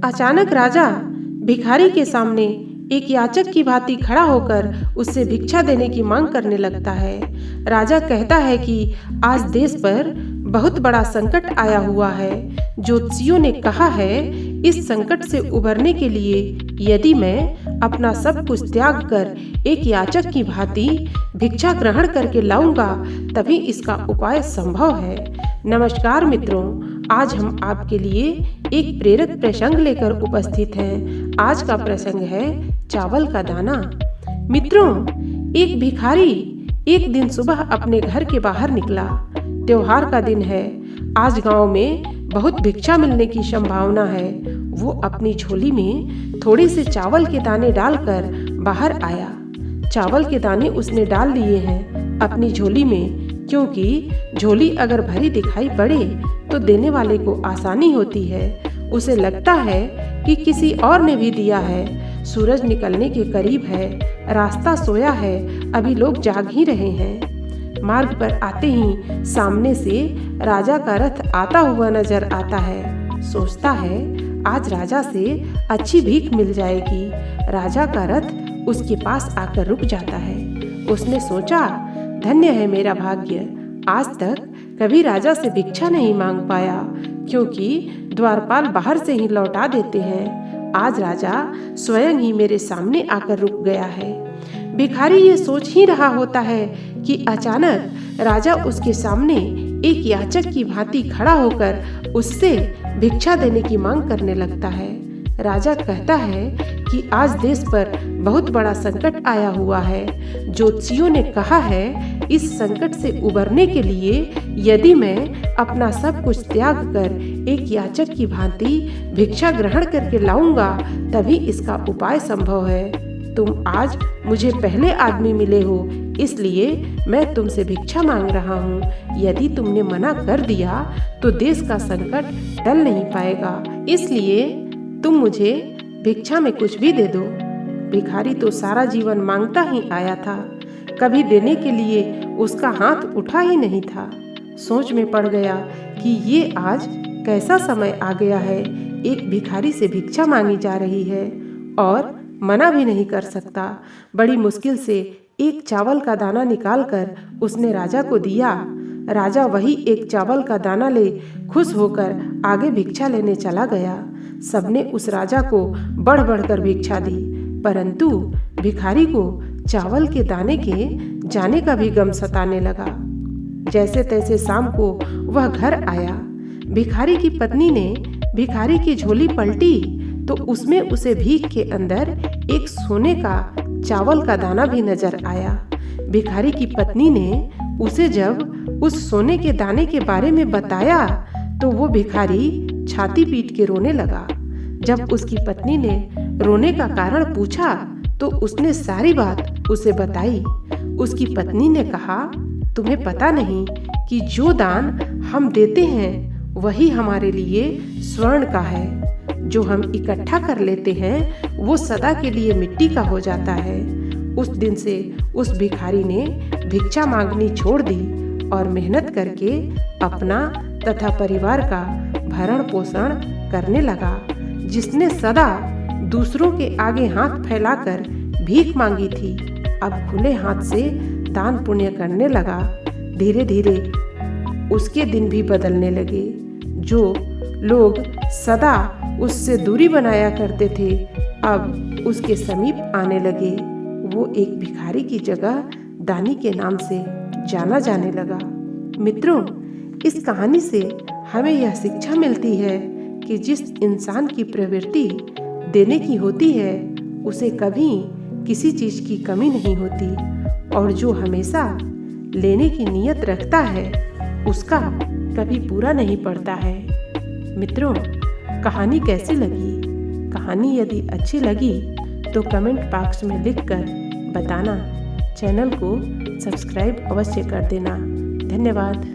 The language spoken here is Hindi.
अचानक राजा भिखारी के सामने एक याचक की भांति खड़ा होकर उससे भिक्षा देने की मांग करने लगता है। राजा कहता है कि आज देश पर बहुत बड़ा संकट आया हुआ है। ज्योतिषियों ने कहा है इस संकट से उबरने के लिए यदि मैं अपना सब कुछ त्याग कर एक याचक की भांति भिक्षा ग्रहण करके लाऊंगा तभी इसका उपाय संभव है। नमस्कार मित्रों, आज हम आपके लिए एक प्रेरक प्रसंग लेकर उपस्थित हैं। आज का प्रसंग है चावल का दाना। मित्रों, एक भिखारी एक दिन सुबह अपने घर के बाहर निकला। त्योहार का दिन है। आज गांव में बहुत भिक्षा मिलने की संभावना है। वो अपनी झोली में थोड़े से चावल के दाने डालकर बाहर आया। चावल के दाने उसने डाल लिए हैं अपनी झोली में, क्योंकि झोली अगर भरी दिखाई पड़े तो देने वाले को आसानी होती है। उसे लगता है कि किसी और ने भी दिया है। सूरज निकलने के करीब है, रास्ता सोया है, अभी लोग जाग ही रहे हैं। मार्ग पर आते ही सामने से राजा का रथ आता हुआ नजर आता है। सोचता है आज राजा से अच्छी भीख मिल जाएगी। राजा का रथ उसके पास आकर रुक जाता है। उसने सोचा, धन्य है मेरा भाग्य, आज तक कभी राजा से भिक्षा नहीं मांग पाया, क्योंकि द्वारपाल बाहर से ही लौटा देते हैं। आज राजा स्वयं ही मेरे सामने आकर रुक गया है। भिखारी ये सोच ही रहा होता है कि अचानक राजा उसके सामने एक याचक की भांति खड़ा होकर उससे भिक्षा देने की मांग करने लगता है। राजा कहता है कि आज देश पर बहुत बड़ा संकट आया हुआ है। ज्योतिषियों ने कहा है इस संकट से उबरने के लिए यदि मैं अपना सब कुछ त्याग कर एक याचक की भांति भिक्षा ग्रहण करके लाऊंगा तभी इसका उपाय संभव है। तुम आज मुझे पहले आदमी मिले हो, इसलिए मैं तुमसे भिक्षा मांग रहा हूँ। यदि तुमने मना कर दिया तो देश का संकट टल नहीं पाएगा, इसलिए तुम मुझे भिक्षा में कुछ भी दे दो। भिखारी तो सारा जीवन मांगता ही आया था, कभी देने के लिए उसका हाथ उठा ही नहीं था। सोच में पड़ गया कि ये आज कैसा समय आ गया है, एक भिखारी से भिक्षा मांगी जा रही है और मना भी नहीं कर सकता। बड़ी मुश्किल से एक चावल का दाना निकालकर उसने राजा को दिया। राजा वही एक चावल का दाना ले खुश होकर आगे भिक्षा लेने चला गया। सबने उस राजा को बढ़ बढ़कर भिक्षा दी, परंतु भिखारी को चावल के दाने के जाने का भी गम सताने लगा। जैसे तैसे शाम को वह घर आया। भिखारी की पत्नी ने भिखारी की झोली पलटी तो उसमें उसे भीख के अंदर एक सोने का चावल का दाना भी नजर आया। भिखारी की पत्नी ने उसे जब उस सोने के दाने के बारे में बताया तो वो भिखारी छाती पीट के रोने लगा। जब उसकी पत्नी ने रोने का कारण पूछा तो उसने सारी बात उसे बताई। उसकी पत्नी ने कहा, तुम्हें पता नहीं कि जो दान हम देते हैं वही हमारे लिए स्वर्ण का है। जो हम इकट्ठा कर लेते हैं वो सदा के लिए मिट्टी का हो जाता है। उस दिन से उस भिखारी ने भिक्षा मांगनी छोड़ दी और मेहनत करके अपना तथा परिवार का भरण पोषण करने लगा। जिसने सदा दूसरों के आगे हाथ फैलाकर भीख मांगी थी, अब खुले हाथ से दान पुण्य करने लगा। धीरे धीरे उसके दिन भी बदलने लगे। जो लोग सदा उससे दूरी बनाया करते थे अब उसके समीप आने लगे। वो एक भिखारी की जगह दानी के नाम से जाना जाने लगा। मित्रों, इस कहानी से हमें यह शिक्षा मिलती है कि जिस इंसान की प्रवृत्ति देने की होती है उसे कभी किसी चीज की कमी नहीं होती, और जो हमेशा लेने की नियत रखता है उसका कभी पूरा नहीं पड़ता है। मित्रों, कहानी कैसी लगी? कहानी यदि अच्छी लगी तो कमेंट बॉक्स में लिखकर बताना। चैनल को सब्सक्राइब अवश्य कर देना। धन्यवाद।